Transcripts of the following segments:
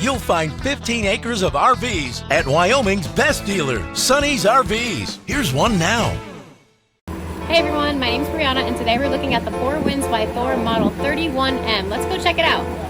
you'll find 15 acres of RVs at Wyoming's best dealer, Sonny's RVs. Here's one now. Hey everyone, my name's Brianna, and today we're looking at the 4 Winds by Thor Model 31M. Let's go check it out.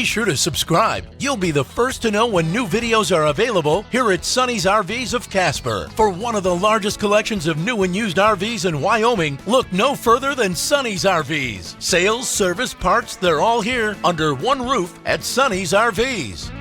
Be sure to subscribe. You'll be the first to know when new videos are available here at Sonny's RVs of Casper. For one of the largest collections of new and used RVs in Wyoming, look no further than Sonny's RVs. Sales, service, parts, they're all here under one roof at Sonny's RVs.